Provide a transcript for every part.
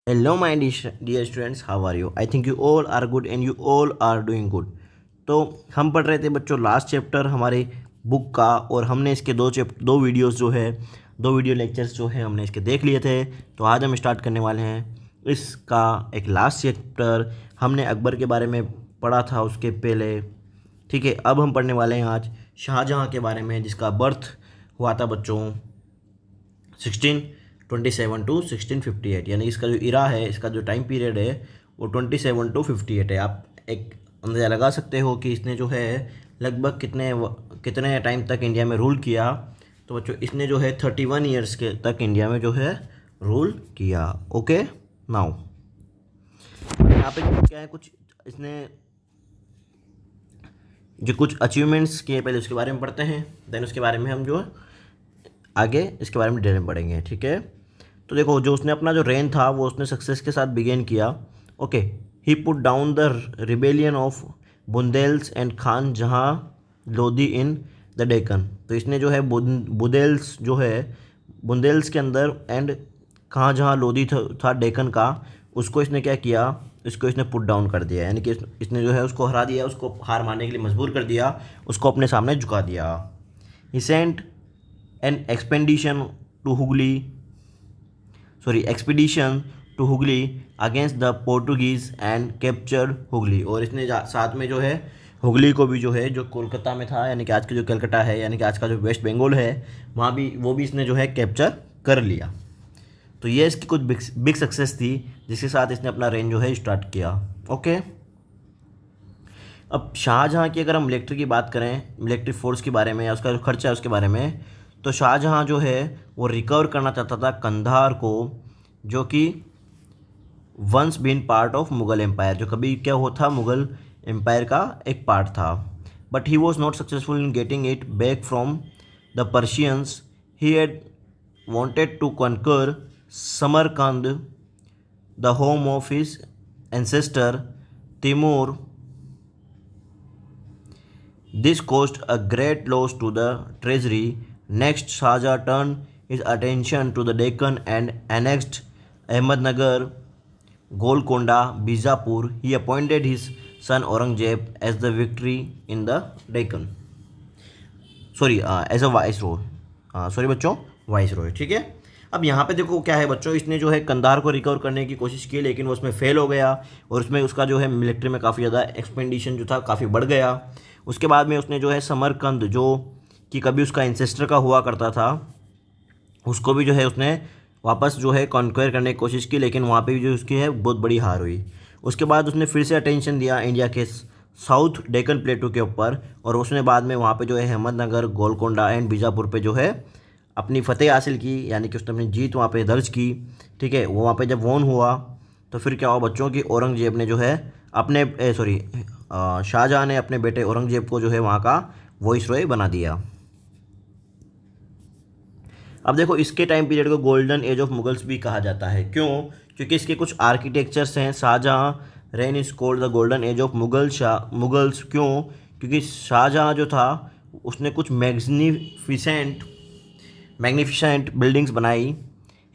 Hello, my dear students, how are you? I think you all are good and you all are doing good. तो हम पढ़ रहे थे बच्चों last chapter हमारे बुक का, और हमने इसके दो वीडियोस जो है, दो वीडियो लेक्चर्स जो है हमने इसके देख लिए थे। तो आज हम स्टार्ट करने वाले हैं इसका एक लास्ट चैप्टर। हमने अकबर के बारे में पढ़ा था उसके पहले, ठीक है। अब हम पढ़ने वाले हैं आज शाहजहाँ के बारे में, जिसका बर्थ हुआ था बच्चों 1627 to 1658, यानी इसका जो इरा है, इसका जो टाइम पीरियड है वो 27 to 58 है। आप एक अंदाज़ा लगा सकते हो कि इसने जो है लगभग कितने टाइम तक इंडिया में रूल किया। तो बच्चों इसने जो है 31 ईयर्स के तक इंडिया में जो है रूल किया। ओके, नाउ यहाँ पे क्या है, कुछ इसने जो कुछ अचीवमेंट्स किए पहले उसके बारे में पढ़ते हैं, देन उसके बारे में हम जो है आगे इसके बारे में डिटेल में पढ़ेंगे, ठीक है। तो देखो, जो उसने अपना जो रेन था वो उसने सक्सेस के साथ बिगेन किया। Okay, he put down the rebellion of Bundelas and Khan Jahan Lodi in the Deccan. तो इसने जो है बुंदेल्स जो है, बुंदेल्स के अंदर एंड कहाँ जहाँ लोधी था डेक्कन का, उसको इसने क्या किया, इसको इसने पुट डाउन कर दिया, यानी कि इसने जो है उसको हरा दिया, उसको हार मानने के लिए मजबूर कर दिया, उसको अपने सामने झुका दिया। He sent an expedition to Hooghly against the Portuguese and captured Hooghly। और इसने साथ में जो है हुगली को भी, जो है जो कोलकाता में था, यानी कि आज का जो कलकत्ता है, यानी कि आज का जो वेस्ट बंगाल है, वहाँ भी वो भी इसने जो है कैप्चर कर लिया। तो ये इसकी कुछ बिग सक्सेस थी, जिसके साथ इसने अपना रेंज जो है स्टार्ट किया। ओके, अब शाहजहाँ की अगर हम मिलिट्री की बात करें, मिलिट्री फोर्स के बारे में या उसका जो खर्चा है उसके बारे में, तो शाहजहाँ जो है वो रिकवर करना चाहता था कंधार को, जो कि once been part of Mughal empire, जो कभी क्या हुआ था, मुग़ल एम्पायर का एक पार्ट था। But he was not successful in getting it back from the Persians. He had wanted to conquer Samarkand, the home of his ancestor Timur. This caused a great loss to the treasury. Next, Shahjahan turned his attention to the Deccan and annexed Ahmednagar, Golconda, Bijapur. He appointed his son Aurangzeb as the victory in the Deccan, sorry as a viceroy, sorry बच्चों, viceroy, ठीक है। अब यहाँ पे देखो क्या है बच्चों, इसने जो है कंधार को रिकवर करने की कोशिश की, लेकिन वो उसमें फेल हो गया, और उसमें उसका जो है मिलिट्री में काफ़ी ज़्यादा एक्सपेंडिशन जो था काफ़ी बढ़ गया। उसके बाद में उसने जो है समरकंद, जो कि कभी उसका इंसेस्टर का हुआ करता था, उसको भी जो है उसने वापस जो है कॉन्क्वेयर करने की कोशिश की, लेकिन वहाँ पे भी जो उसकी है बहुत बड़ी हार हुई। उसके बाद उसने फिर से अटेंशन दिया इंडिया के साउथ डेक्कन प्लेटू के ऊपर, और उसने बाद में वहाँ पे जो है अहमदनगर, गोलकोंडा एंड बीजापुर पे जो है अपनी फतेह हासिल की, यानी कि उसने अपनी जीत वहाँ पे दर्ज की, ठीक है। वो वहाँ पे जब वॉन हुआ तो फिर क्या हुआ बच्चों की, औरंगजेब ने जो है अपने शाहजहाँ ने अपने बेटे औरंगजेब को जो है वहाँ का वॉइसरॉय बना दिया। अब देखो, इसके टाइम पीरियड को गोल्डन एज ऑफ मुगल्स भी कहा जाता है। क्यों? क्योंकि इसके कुछ आर्किटेक्चर्स हैं। Shahjahan reign is called the golden age of Mughals. क्यों? क्योंकि शाहजहाँ जो था उसने कुछ मैग्निफिसेंट बिल्डिंग्स बनाई।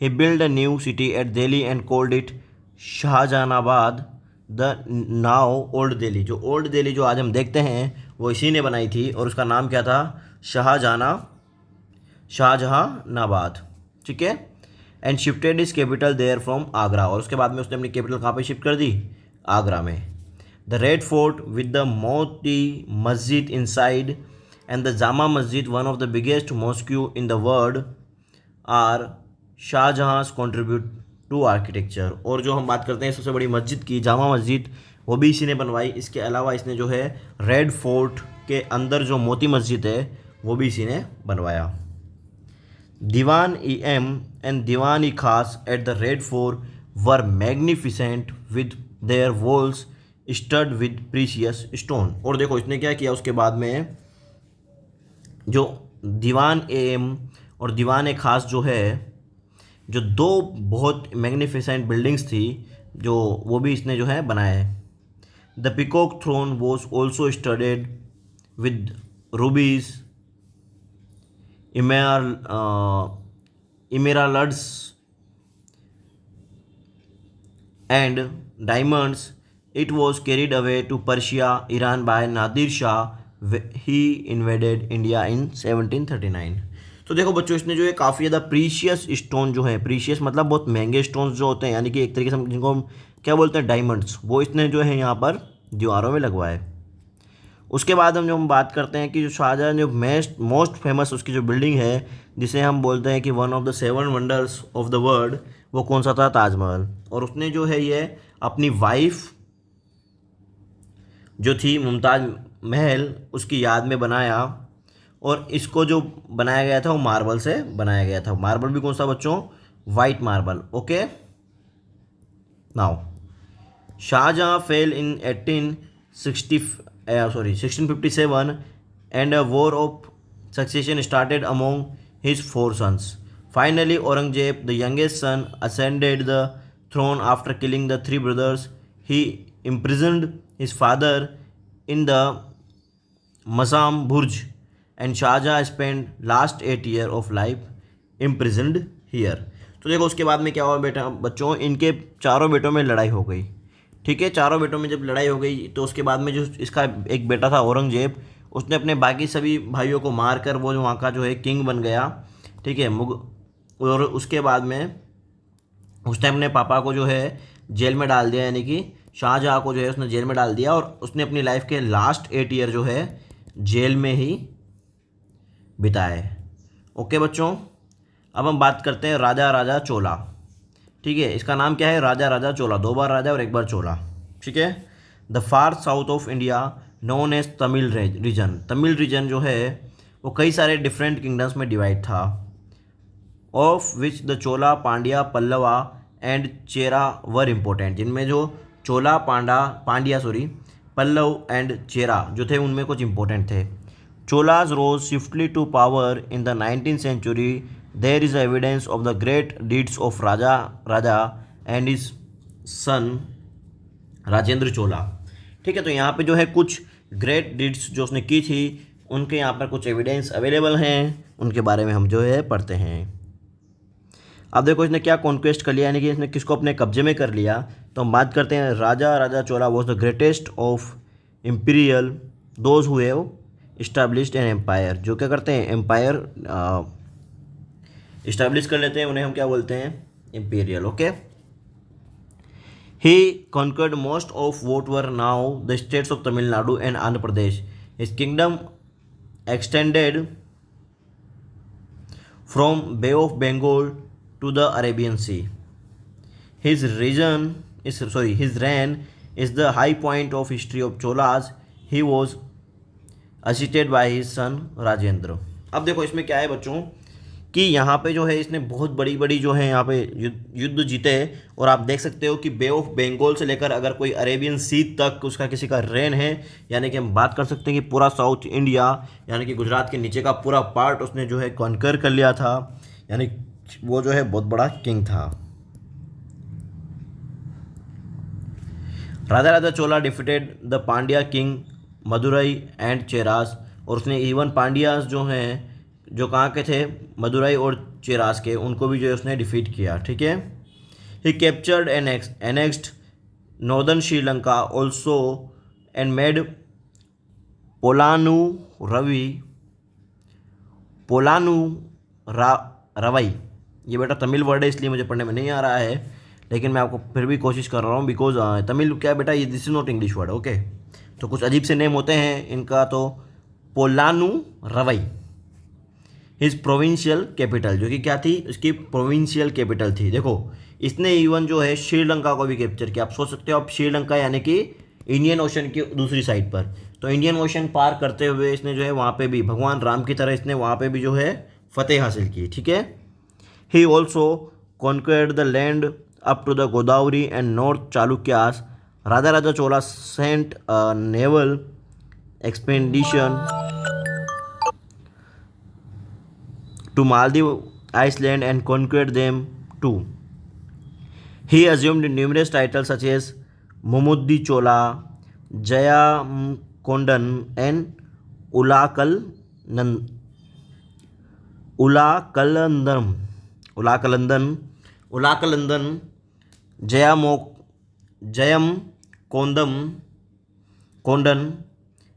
He build a new city at Delhi and called it Shahjahanabad, the now old Delhi. जो ओल्ड दिल्ली जो आज हम देखते हैं वो इसी ने बनाई थी, और उसका नाम क्या था, शाहजहानाबाद, ठीक है। And shifted is capital there from Agra, और उसके बाद में उसने अपनी कैपिटल कहाँ पे शिफ्ट कर दी, आगरा में। The red fort with the Moti Masjid inside and the Jama Masjid, one of the biggest mosque in the world, are Shahjahan contribute to architecture. और जो हम बात करते हैं सबसे बड़ी मस्जिद की, जामा मस्जिद, वो भी इसी ने बनवाई। इसके अलावा इसने जो है रेड फोर्ट के अंदर जो मोती मस्जिद है वो भी इसी ने बनवाया। दीवान ई एम एंड दीवान ई खास at the red fort were magnificent with their walls stud with precious stone. और देखो इसने क्या किया उसके बाद में, जो दीवान ए एम और दीवान ए खास जो है, जो दो बहुत मैग्निफिसेंट बिल्डिंग्स थी, जो वो भी इसने जो है बनाया है। The peacock throne was also studded with rubies, emeralds and diamonds. It was carried away to Persia, Iran by Nadir Shah. He invaded India in 1739. तो देखो बच्चों, इसने जो है काफ़ी ज़्यादा प्रीशियस स्टोन जो है, प्रीशियस मतलब बहुत महंगे स्टोन्स जो होते हैं, यानी कि एक तरीके से जिनको हम क्या बोलते हैं, डायमंड्स, वो इसने जो है यहाँ पर दीवारों में लगवाए। उसके बाद हम बात करते हैं कि जो शाहजहाँ जो मोस्ट फेमस उसकी जो बिल्डिंग है, जिसे हम बोलते हैं कि one of the 7 wonders of the world, वो कौन सा था? ताजमहल। और उसने जो है ये अपनी वाइफ जो थी मुमताज़ महल, उसकी याद में बनाया। और इसको जो बनाया गया था वो मार्बल से बनाया गया था। मार्बल भी कौन सा बच्चों? White marble. Okay, now Shahjahan fell in 1657 and a war of succession started among his 4 sons. Finally, Aurangzeb, the youngest son, ascended the throne after killing the 3 brothers. He imprisoned his father in the Mazam Burj, and Shahjahan spent last 8 years of life imprisoned here. तो देखो उसके बाद में क्या हुआ बेटा बच्चों, इनके चारों बेटों में लड़ाई हो गई। ठीक है, चारों बेटों में जब लड़ाई हो गई तो उसके बाद में जो इसका एक बेटा था औरंगजेब, उसने अपने बाकी सभी भाइयों को मार कर वो जो वहाँ का जो है किंग बन गया। ठीक है, और उसके बाद में उसने अपने पापा को जो है जेल में डाल दिया, यानी कि शाहजहाँ को जो है उसने जेल में डाल दिया, और उसने अपनी लाइफ के लास्ट 8 ईयर जो है जेल में ही बिताए। ओके बच्चों, अब हम बात करते हैं राजा राजा चोला। ठीक है, इसका नाम क्या है? राजा राजा चोला, 2 बार राजा और 1 बार चोला। ठीक है, the far south of India known as Tamil region. Tamil region जो है वो कई सारे डिफरेंट किंगडम्स में डिवाइड था, of which the Chola, Pandya, Pallava and Chera were important. जिनमें जो चोला, पांड्या पल्लव एंड चेरा जो थे उनमें कुछ इंपॉर्टेंट थे। Cholas rose swiftly to power in the 19th century. There is evidence of the great deeds of Raja and his son Rajendra Chola. ठीक है, तो यहाँ पे जो है कुछ ग्रेट डीड्स जो उसने की थी, उनके यहाँ पर कुछ एविडेंस अवेलेबल हैं, उनके बारे में हम जो है पढ़ते हैं। अब देखो इसने क्या कॉन्क्वेस्ट कर लिया, यानी कि इसने किसको अपने कब्जे में कर लिया। तो हम बात करते हैं Raja Raja Chola was the greatest of imperial those who have established an empire. जो क्या करते हैं? एम्पायर इस्टेब्लिश कर लेते हैं, उन्हें हम क्या बोलते हैं? Imperial. Okay, he conquered most of what were now the states of Tamil Nadu and Andhra Pradesh. His kingdom extended from bay of Bengal to the Arabian sea. His reign is the high point of history of Cholas. He was assisted by his son Rajendra. अब देखो इसमें क्या है बच्चों कि यहाँ पे जो है इसने बहुत बड़ी बड़ी जो है यहाँ पे युद्ध जीते हैं, और आप देख सकते हो कि बे ऑफ बंगाल से लेकर अगर कोई अरेबियन सी तक उसका किसी का रेन है, यानी कि हम बात कर सकते हैं कि पूरा साउथ इंडिया, यानी कि गुजरात के नीचे का पूरा पार्ट उसने जो है कॉन्कर कर लिया था, यानी वो जो है बहुत बड़ा किंग था। Raja Raja Chola defeated the Pandya king Madurai and Cheras. और उसने इवन पांड्यास जो हैं, जो कहाँ के थे? मदुरई और चेरास के, उनको भी जो है उसने डिफीट किया। ठीक है, he captured annexed northern Sri Lanka also and made रवई। ये बेटा तमिल वर्ड है इसलिए मुझे पढ़ने में नहीं आ रहा है, लेकिन मैं आपको फिर भी कोशिश कर रहा हूँ, बिकॉज तमिल क्या बेटा, ये this is not English word. Okay, तो कुछ अजीब से नेम होते हैं इनका। तो पोलानू रवई हिज प्रोविंशियल कैपिटल, जो कि क्या थी? उसकी प्रोविंशियल कैपिटल थी। देखो इसने इवन जो है श्रीलंका को भी कैप्चर किया। आप सोच सकते हो, अब श्रीलंका यानी कि इंडियन ओशन की दूसरी साइड पर, तो इंडियन ओशन पार करते हुए इसने जो है वहाँ पे भी भगवान राम की तरह इसने वहाँ पे भी जो है फतेह हासिल की। ठीक है, he also conquered the land up to the Godavari and north Chalukyas. Raja Raja Chola sent naval expedition to Maldives Iceland and conquered them too. He assumed numerous titles such as Mumuddi Chola, Jayakondan and Ulakalandan, Jayamokkam Jayamkondan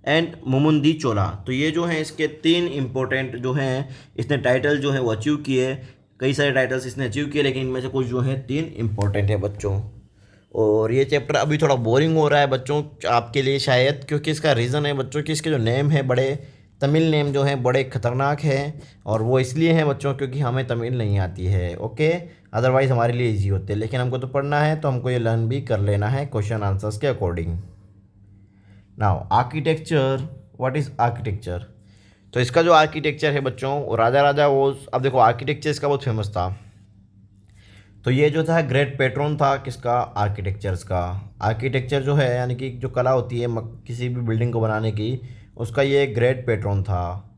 and Mumudi Chola. तो ये जो हैं इसके 3 important जो हैं इसने title जो है वो अचीव किए। कई सारे टाइटल्स इसने अचीव किए, लेकिन इनमें से कुछ जो हैं 3 इम्पोर्टेंट है बच्चों। और ये चैप्टर अभी थोड़ा बोरिंग हो रहा है बच्चों आपके लिए शायद, क्योंकि इसका रीज़न है बच्चों कि इसके जो नेम है बड़े तमिल नेम जो हैं बड़े ख़तरनाक हैं, और वो इसलिए हैं बच्चों क्योंकि हमें तमिल नहीं आती है। ओके, अदरवाइज़ हमारे लिए इजी होते हैं, लेकिन हमको तो पढ़ना है तो हमको ये लर्न भी कर लेना है क्वेश्चन आंसर्स के according. Now architecture, what is architecture? तो इसका जो आर्किटेक्चर है बच्चों वो राजा वो, अब देखो आर्किटेक्चर इसका बहुत फेमस था। तो ये जो था ग्रेट पैट्रन था किसका? आर्किटेक्चर्स का। आर्किटेक्चर जो है यानी कि जो कला होती है किसी भी बिल्डिंग को बनाने की, उसका ये ग्रेट पैट्रन था।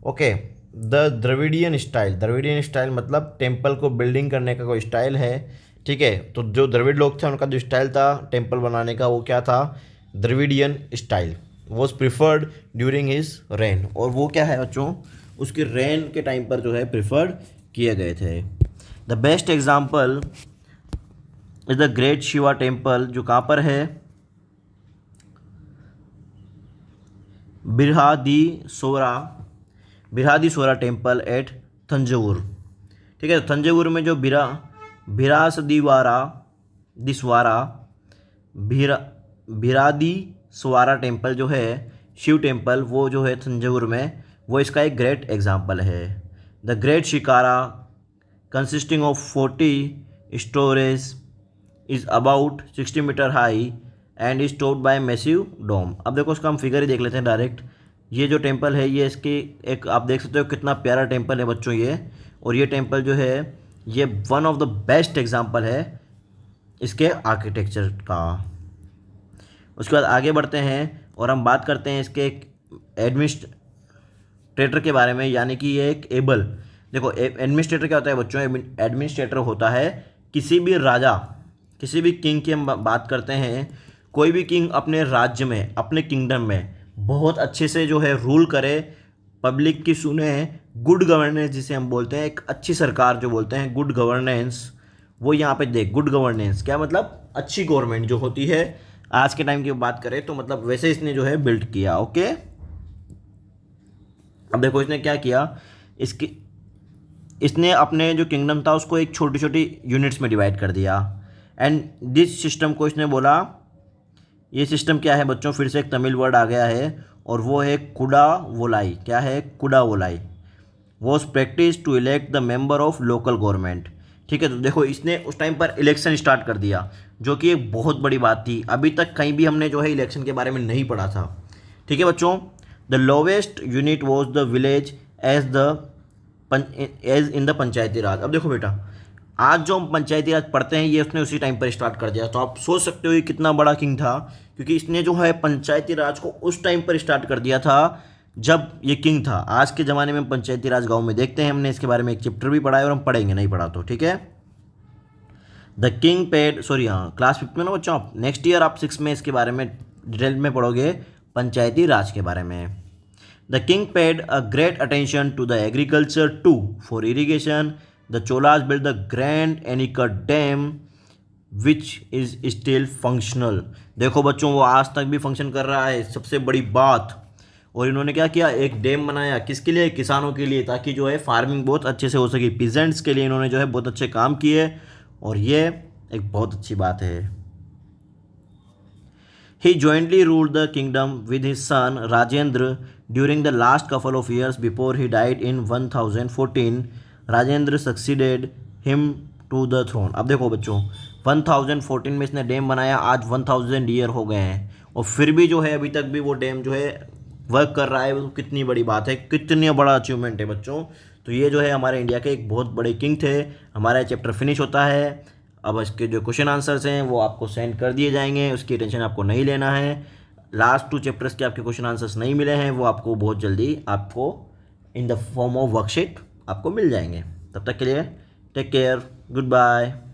ओके, द द्रविडियन स्टाइल मतलब टेम्पल को बिल्डिंग करने का कोई स्टाइल है, ठीक है। तो जो द्रविड़ लोग थे उनका जो स्टाइल था टेम्पल बनाने का वो क्या था? Dravidian style was preferred during his rain. और वो क्या है बच्चों? उसकी रेन के टाइम पर जो है प्रिफर्ड किए गए थे। The best example is the great Shiva temple, जो कहाँ पर है? बिरहादीसोरा टेम्पल एट थंजावुर, ठीक है। तो थंजावुर में जो बिरादीसवारा टेम्पल जो है शिव टेम्पल, वो जो है थंजावुर में, वो इसका एक ग्रेट एग्जाम्पल है। The great shikhara consisting of 40 storeys is about 60 metre high and is topped by massive dome. अब देखो उसका हम फिगर ही देख लेते हैं डायरेक्ट। ये जो टेम्पल है ये इसकी एक, आप देख सकते हो कितना प्यारा टेम्पल है बच्चों ये। और ये टेम्पल जो है ये one of the best example है इसके आर्किटेक्चर का। उसके बाद आगे बढ़ते हैं और हम बात करते हैं इसके एडमिनिस्ट्रेटर के बारे में, यानी कि ये एक एबल। देखो एडमिनिस्ट्रेटर क्या होता है बच्चों? एडमिनिस्ट्रेटर होता है किसी भी राजा, किसी भी किंग की हम बात करते हैं, कोई भी किंग अपने राज्य में, अपने किंगडम में बहुत अच्छे से जो है रूल करे, पब्लिक की सुने, गुड गवर्नेंस जिसे हम बोलते हैं, एक अच्छी सरकार जो बोलते हैं गुड गवर्नेंस, वो यहाँ पे देख। गुड गवर्नेंस क्या मतलब? अच्छी गवर्नमेंट जो होती है आज के टाइम की बात करें तो मतलब वैसे इसने जो है बिल्ड किया। ओके, अब देखो इसने क्या किया, इसने अपने जो किंगडम था उसको एक छोटी छोटी यूनिट्स में डिवाइड कर दिया। एंड दिस सिस्टम को इसने बोला, ये सिस्टम क्या है बच्चों? फिर से एक तमिल वर्ड आ गया है और वो है कुडावोलाई। क्या है? Kudavolai. Was practice to elect the member of local government, ठीक है। तो देखो इसने उस टाइम पर इलेक्शन स्टार्ट कर दिया, जो कि एक बहुत बड़ी बात थी। अभी तक कहीं भी हमने जो है इलेक्शन के बारे में नहीं पढ़ा था, ठीक है बच्चों। The lowest unit was the village as in the panchayati raj. अब देखो बेटा, आज जो हम पंचायती राज पढ़ते हैं ये उसने उसी टाइम पर स्टार्ट कर दिया। तो आप सोच सकते हो ये कितना बड़ा किंग था, क्योंकि इसने जो है पंचायती राज को उस टाइम पर स्टार्ट कर दिया था जब ये किंग था। आज के ज़माने में पंचायती राज गाँव में देखते हैं, हमने इसके बारे में एक चैप्टर भी पढ़ा है और हम पढ़ेंगे, नहीं पढ़ा तो, ठीक है। द किंग पेड, सॉरी हाँ क्लास 5 में ना बच्चों, आप नेक्स्ट ईयर आप 6 में इसके बारे में डिटेल में पढ़ोगे पंचायती राज के बारे में। The king paid a great attention to the agriculture to for irrigation. The Cholas build the grand anicut dam which is still functional. देखो बच्चों वो आज तक भी फंक्शन कर रहा है, सबसे बड़ी बात। और इन्होंने क्या किया? एक डैम बनाया, किसके लिए? किसानों के लिए, ताकि जो है फार्मिंग बहुत अच्छे से हो सके। पीजेंट्स के लिए इन्होंने जो है बहुत अच्छे काम किए, और ये एक बहुत अच्छी बात है। ही jointly ruled the kingdom with his son Rajendra during the last couple of years before he died in 1014. Rajendra succeeded him to the throne. अब देखो बच्चों 1014 में इसने डैम बनाया, आज 1000 ईयर हो गए हैं और फिर भी जो है अभी तक भी वो डैम जो है वर्क कर रहा है। वो कितनी बड़ी बात है, कितनी बड़ा अचीवमेंट है बच्चों। तो ये जो है हमारे इंडिया के एक बहुत बड़े किंग थे। हमारा चैप्टर फिनिश होता है। अब इसके जो क्वेश्चन आंसर्स हैं वो आपको सेंड कर दिए जाएंगे, उसकी टेंशन आपको नहीं लेना है। लास्ट 2 चैप्टर्स के आपके क्वेश्चन आंसर्स नहीं मिले हैं, वो आपको बहुत जल्दी आपको in the form of worksheet आपको मिल जाएंगे। तब तक के लिए टेक केयर, गुड बाय।